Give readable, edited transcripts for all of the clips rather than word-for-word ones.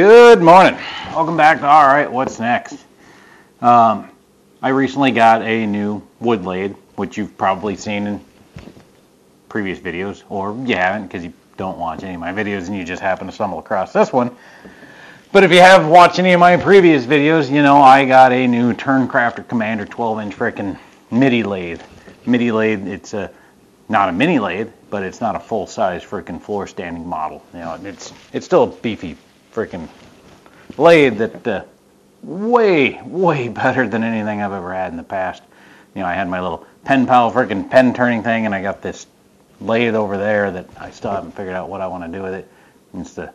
Good morning. Welcome back to Alright, What's Next? I recently got a new wood lathe, which you've probably seen in previous videos, or you haven't because you don't watch any of my videos and you just happen to stumble across this one. But if you have watched any of my previous videos, you know I got a new Turncrafter Commander 12-inch frickin' MIDI lathe. MIDI lathe, it's not a mini lathe, but it's not a full-size frickin' floor standing model. You know, it's still a beefy frickin' lathe that way better than anything I've ever had in the past. You know, I had my little pen pal frickin' pen turning thing, and I got this lathe over there that I still haven't figured out what I want to do with it. It's the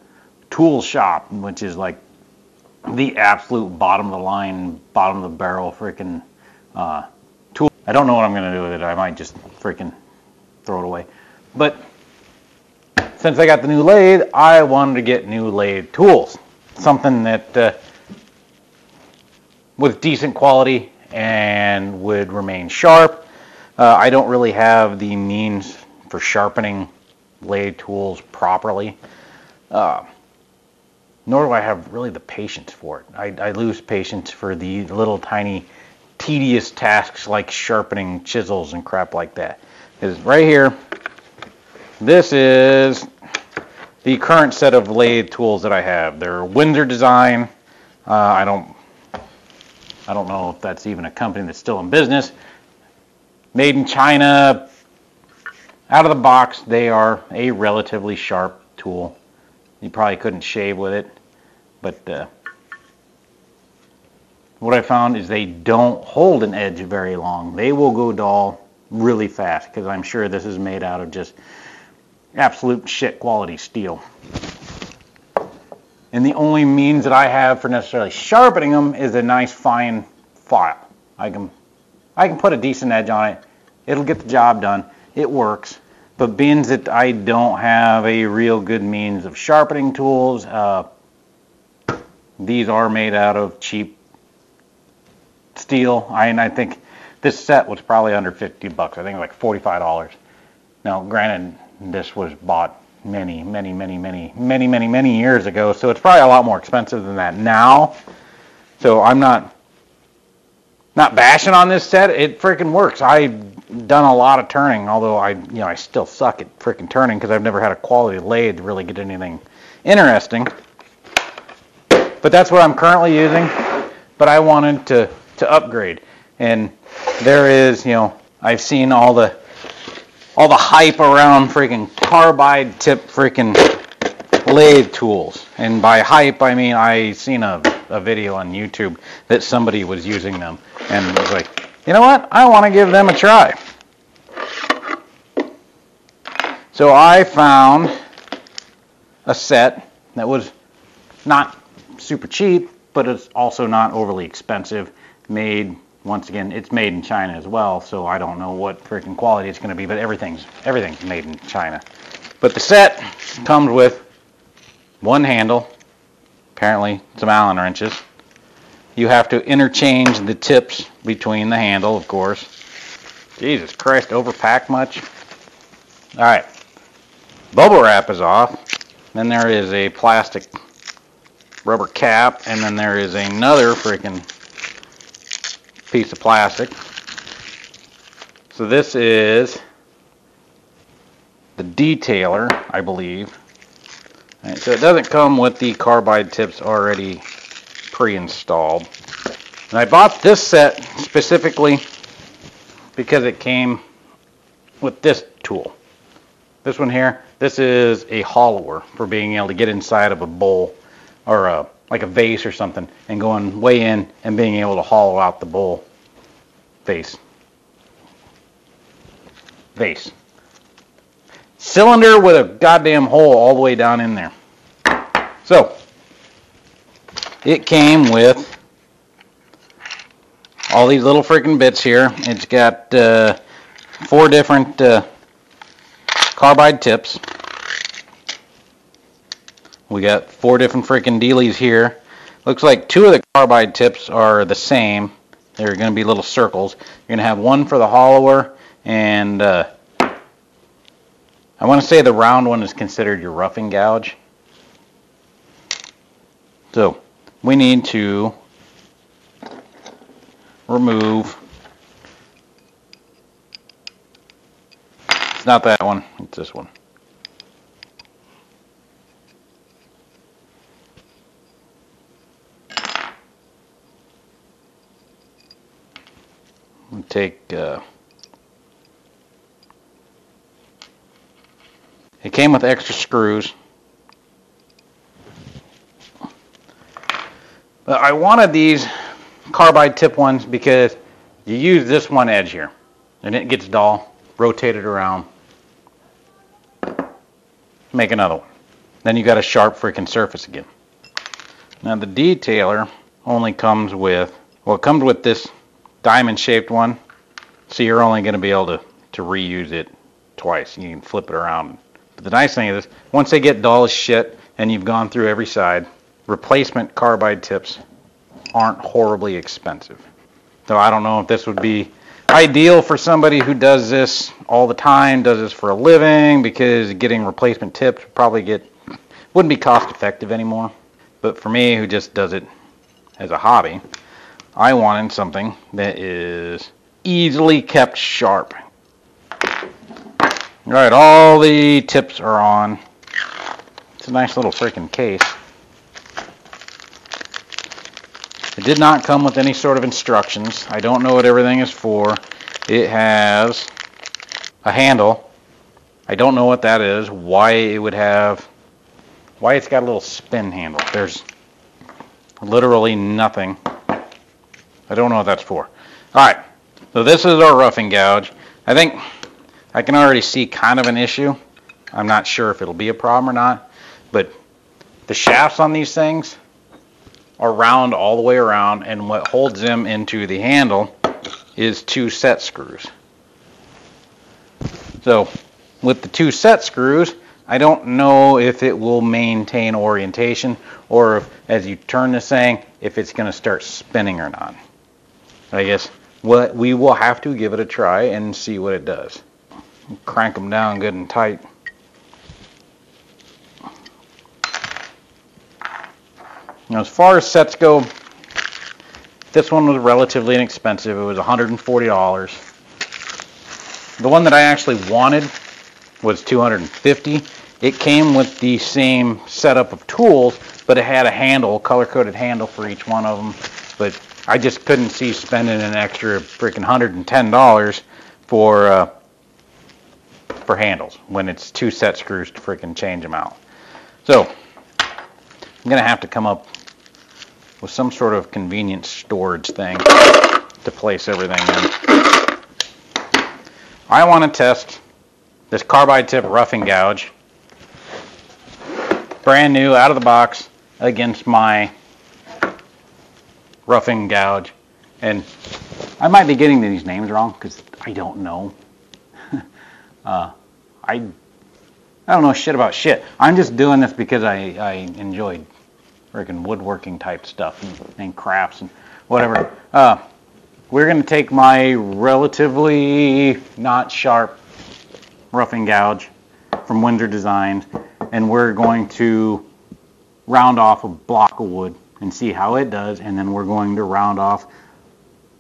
tool shop, which is like the absolute bottom of the line, bottom of the barrel frickin' tool. I don't know what I'm gonna do with it. I might just frickin' throw it away. But since I got the new lathe, I wanted to get new lathe tools. Something that with decent quality and would remain sharp. I don't really have the means for sharpening lathe tools properly. Nor do I have really the patience for it. I lose patience for the little tiny tedious tasks like sharpening chisels and crap like that. Because right here, this is the current set of lathe tools that I have. They're Windsor design. I don't know if that's even a company that's still in business. Made in China. Out of the box, they are a relatively sharp tool. You probably couldn't shave with it, but what I found is they don't hold an edge very long. They will go dull really fast because I'm sure this is made out of just absolute shit quality steel. And the only means that I have for necessarily sharpening them is a nice fine file. I can put a decent edge on it. It'll get the job done. It works. But being that I don't have a real good means of sharpening tools, these are made out of cheap steel. I think this set was probably under 50 bucks. I think it was like $45. Now, granted, this was bought many years ago, so it's probably a lot more expensive than that now. So I'm not bashing on this set. It freaking works. I've done a lot of turning, although I still suck at freaking turning because I've never had a quality lathe to really get anything interesting. But that's what I'm currently using. But I wanted to upgrade, and there is, I've seen all the hype around freaking carbide tip freaking lathe tools. And by hype, I mean I seen a video on YouTube that somebody was using them and was like, you know what? I want to give them a try. So I found a set that was not super cheap, but it's also not overly expensive. Made, once again, it's made in China as well, so I don't know what freaking quality it's going to be, but everything's made in China. But the set comes with one handle, apparently some Allen wrenches. You have to interchange the tips between the handle, of course. Jesus Christ, overpacked much? Alright, bubble wrap is off. Then there is a plastic rubber cap, and then there is another freaking piece of plastic. So this is the detailer, I believe. Right, so it doesn't come with the carbide tips already pre-installed. And I bought this set specifically because it came with this tool. This one here, this is a hollower for being able to get inside of a bowl or like a vase or something, and going way in and being able to hollow out the bowl vase. Cylinder with a goddamn hole all the way down in there. So it came with all these little freaking bits here. It's got 4 different carbide tips. We got 4 different freaking dealies here. Looks like 2 of the carbide tips are the same. They're going to be little circles. You're going to have one for the hollower, and I want to say the round one is considered your roughing gouge. So we need to remove, it's not that one, it's this one. We'll take, it came with extra screws. But I wanted these carbide tip ones because you use this one edge here and it gets dull, rotate it around, make another one. Then you got a sharp freaking surface again. Now the detailer only comes with, well, it comes with this diamond shaped one, so you're only going to be able to reuse it twice. You can flip it around. But the nice thing is, once they get dull as shit and you've gone through every side, replacement carbide tips aren't horribly expensive. So I don't know if this would be ideal for somebody who does this all the time, does this for a living, because getting replacement tips probably wouldn't be cost effective anymore. But for me, who just does it as a hobby, I wanted something that is easily kept sharp. All right, all the tips are on. It's a nice little freaking case. It did not come with any sort of instructions. I don't know what everything is for. It has a handle. I don't know what that is, why it's got a little spin handle. There's literally nothing. I don't know what that's for. Alright, so this is our roughing gouge. I think I can already see kind of an issue. I'm not sure if it'll be a problem or not, but the shafts on these things are round all the way around, and what holds them into the handle is 2 set screws. So with the 2 set screws, I don't know if it will maintain orientation, or if, as you turn this thing, if it's going to start spinning or not. I guess we will have to give it a try and see what it does. Crank them down good and tight. Now, as far as sets go, this one was relatively inexpensive. It was $140. The one that I actually wanted was $250. It came with the same setup of tools, but it had a handle, color-coded handle for each one of them. But I just couldn't see spending an extra freaking $110 for handles when it's 2 set screws to freaking change them out. So I'm gonna have to come up with some sort of convenient storage thing to place everything in. I want to test this carbide tip roughing gouge, brand new out of the box, against my roughing gouge. And I might be getting these names wrong because I don't know. I don't know shit about shit. I'm just doing this because I enjoy freaking woodworking type stuff and crafts and whatever. We're going to take my relatively not sharp roughing gouge from Windsor Designs, and we're going to round off a block of wood and see how it does, and then we're going to round off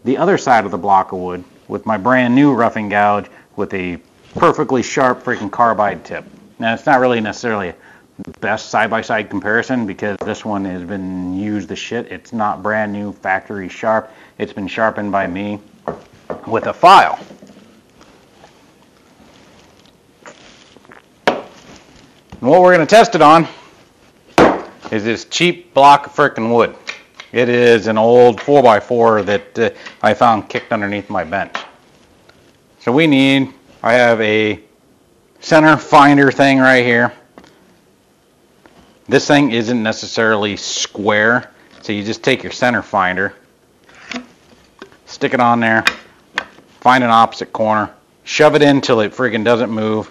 the other side of the block of wood with my brand new roughing gouge with a perfectly sharp freaking carbide tip. Now, it's not really necessarily the best side-by-side comparison because this one has been used the shit. It's not brand new factory sharp. It's been sharpened by me with a file. And what we're going to test it on is this cheap block of frickin' wood. It is an old 4x4 that I found kicked underneath my bench. So I have a center finder thing right here. This thing isn't necessarily square, so you just take your center finder, stick it on there, find an opposite corner, shove it in till it friggin' doesn't move,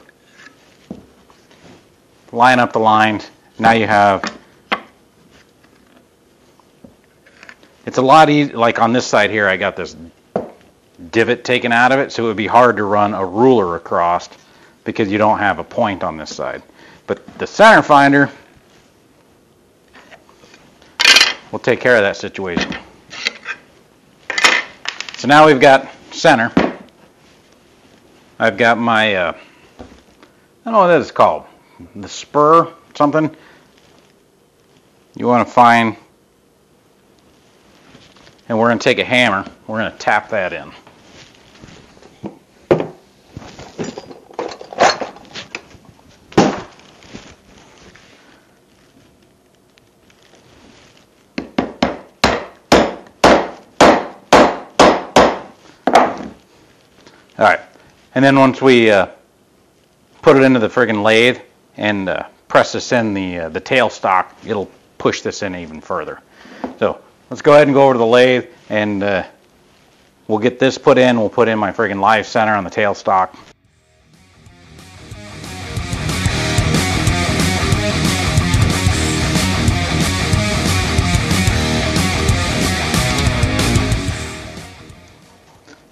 line up the lines. Now you have, it's a lot easier. Like on this side here, I got this divot taken out of it, so it would be hard to run a ruler across because you don't have a point on this side. But the center finder will take care of that situation. So now we've got center. I've got my, I don't know what that is called, the spur, something. You want to find, and we're going to take a hammer, we're going to tap that in. Alright, and then once we put it into the friggin' lathe and press this in the tail stock, it'll push this in even further. So let's go ahead and go over to the lathe, and we'll get this put in. We'll put in my friggin' live center on the tail stock.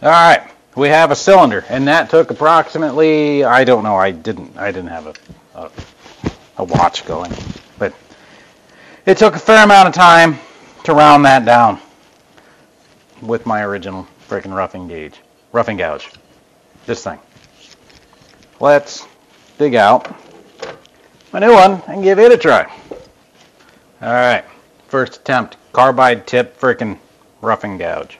Alright. We have a cylinder, and that took approximately, I don't know, I didn't have a watch going, but it took a fair amount of time to round that down with my original freaking roughing gouge, this thing. Let's dig out my new one and give it a try. Alright, first attempt, carbide tip freaking roughing gouge.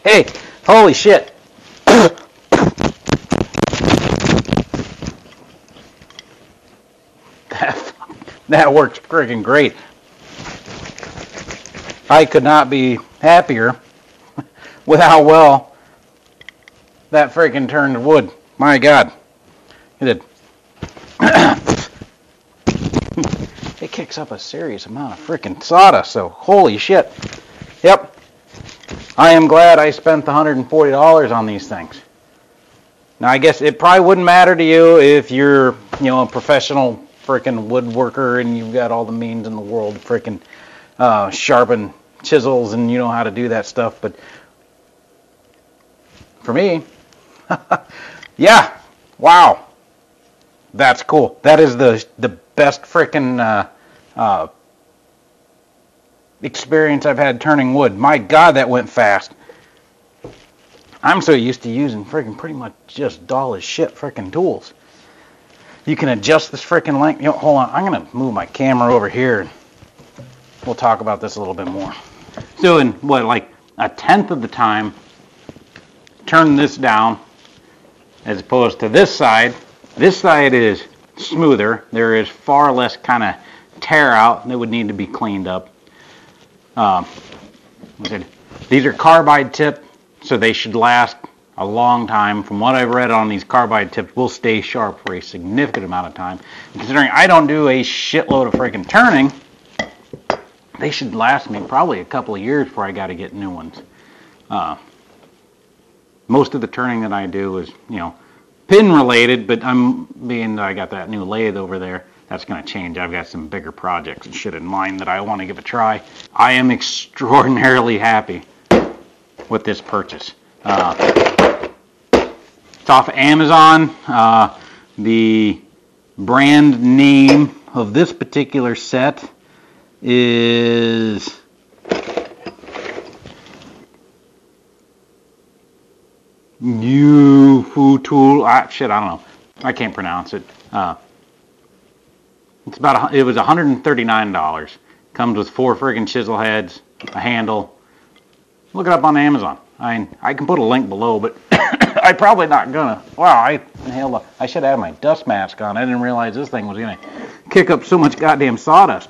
Okay, holy shit. That works freaking great. I could not be happier with how well that freaking turned wood. My God. It did. It kicks up a serious amount of freaking sawdust, so holy shit. Yep. I am glad I spent the $140 on these things. Now, I guess it probably wouldn't matter to you if you're, a professional freaking woodworker and you've got all the means in the world to freaking sharpen chisels and you know how to do that stuff. But for me, yeah, wow, that's cool. That is the best freaking experience I've had turning wood. My God, that went fast. I'm so used to using freaking pretty much just dull as shit freaking tools. You can adjust this freaking length. You know, hold on, I'm gonna move my camera over here and we'll talk about this a little bit more. So in what, like a tenth of the time, turn this down as opposed to this side. This side is smoother. There is far less kind of tear out that would need to be cleaned up. These are carbide tip, so they should last a long time. From what I've read on these carbide tips, will stay sharp for a significant amount of time. Considering I don't do a shitload of freaking turning, they should last me probably a couple of years before I got to get new ones. Most of the turning that I do is, you know, pin related, but I got that new lathe over there. That's going to change. I've got some bigger projects and shit in mind that I want to give a try. I am extraordinarily happy with this purchase. It's off of Amazon. The brand name of this particular set is Tool. Shit, I don't know. I can't pronounce it. It was $139. Comes with 4 friggin' chisel heads, a handle. Look it up on Amazon. I can put a link below, but I'm probably not gonna. Wow, I should have my dust mask on. I didn't realize this thing was gonna kick up so much goddamn sawdust.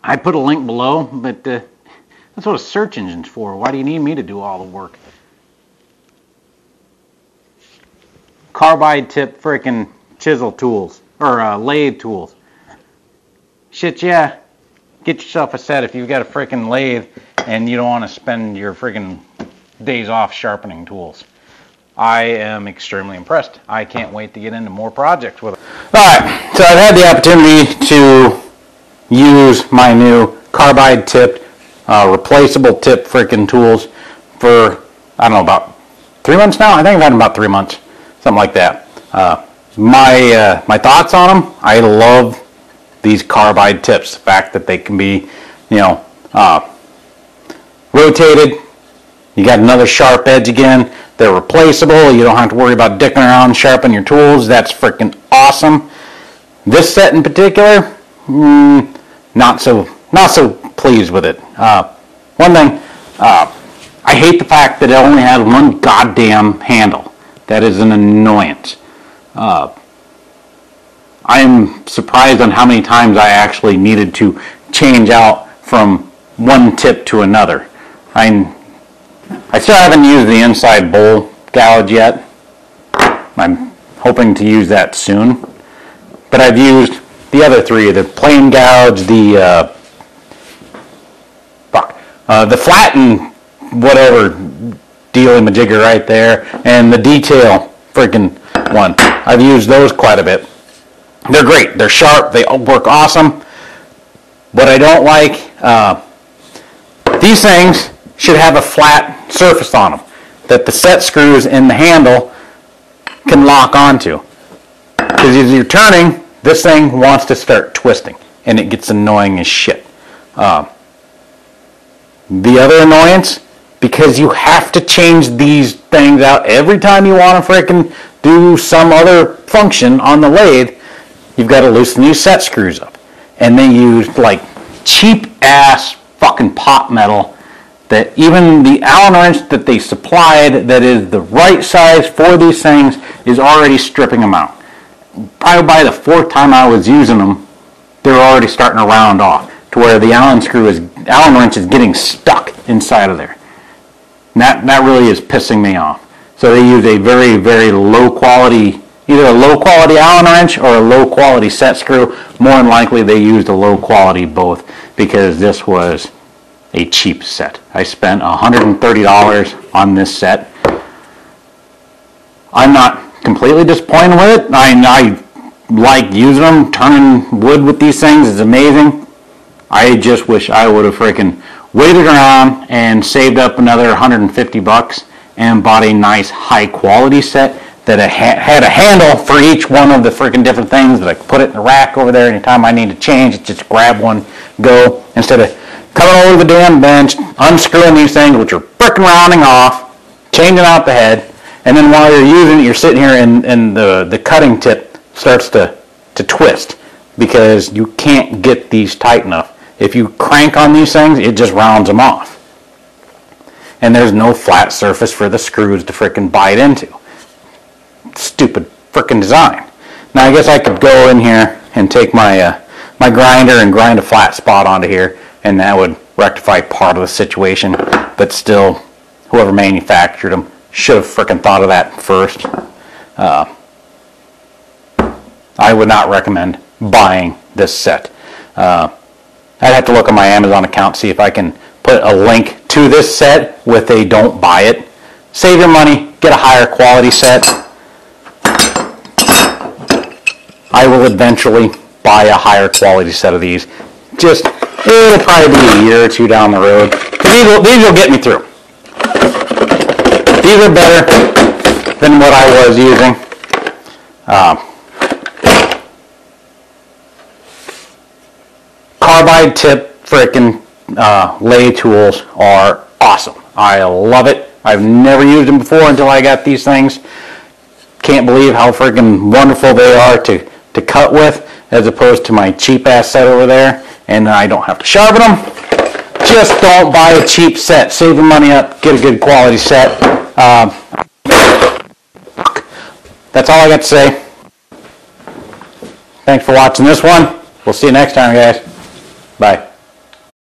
I put a link below, but that's what a search engine's for. Why do you need me to do all the work? Carbide tip frickin' chisel tools, or lathe tools. Shit, yeah. Get yourself a set if you've got a frickin' lathe and you don't want to spend your frickin' days off sharpening tools. I am extremely impressed. I can't wait to get into more projects with it. Alright, so I've had the opportunity to use my new carbide tipped, replaceable tip frickin' tools for, I don't know, about 3 months now? I think I've had them about 3 months. Something like that. My thoughts on them, I love these carbide tips. The fact that they can be, you know, rotated. You got another sharp edge again. They're replaceable. You don't have to worry about dicking around sharpening your tools. That's freaking awesome. This set in particular, not so pleased with it. One thing, I hate the fact that it only has one goddamn handle. That is an annoyance. I am surprised on how many times I actually needed to change out from one tip to another. I still haven't used the inside bowl gouge yet. I'm hoping to use that soon. But I've used the other three, the plain gouge, the flattened whatever dealy-majigger right there, and the detail freaking one. I've used those quite a bit. They're great. They're sharp. They work awesome. What I don't like, these things should have a flat surface on them that the set screws in the handle can lock onto. Because as you're turning, this thing wants to start twisting, and it gets annoying as shit. The other annoyance, because you have to change these things out every time you want to frickin' do some other function on the lathe, you've got to loosen these set screws up. And they use like cheap ass fucking pot metal that even the Allen wrench that they supplied that is the right size for these things is already stripping them out. Probably by the 4th time I was using them, they're already starting to round off to where the Allen wrench is getting stuck inside of there. And that really is pissing me off. So they use a very, very low quality, either a low quality Allen wrench or a low quality set screw. More than likely they used a low quality both because this was a cheap set. I spent $130 on this set. I'm not completely disappointed with it. I like using them. Turning wood with these things is amazing. I just wish I would have freaking waited around and saved up another $150 and bought a nice high quality set that had a handle for each one of the freaking different things that I could put it in the rack over there anytime I need to change. Just grab one, go, instead of coming over the damn bench, unscrewing these things which are freaking rounding off, changing out the head, and then while you're using it, you're sitting here and the cutting tip starts to twist because you can't get these tight enough. If you crank on these things, it just rounds them off. And there's no flat surface for the screws to frickin' bite into. Stupid frickin' design. Now I guess I could go in here and take my my grinder and grind a flat spot onto here, and that would rectify part of the situation. But still, whoever manufactured them should have frickin' thought of that first. I would not recommend buying this set. I'd have to look on my Amazon account, see if I can put a link to this set with a don't buy it. Save your money, get a higher quality set. I will eventually buy a higher quality set of these. Just, it'll probably be a year or two down the road. These will get me through. These are better than what I was using. Carbide tip frickin' lathe tools are awesome. I love it. I've never used them before until I got these things. Can't believe how frickin' wonderful they are to cut with, as opposed to my cheap ass set over there. And I don't have to sharpen them. Just don't buy a cheap set. Save your money up. Get a good quality set. That's all I got to say. Thanks for watching this one. We'll see you next time, guys. Bye.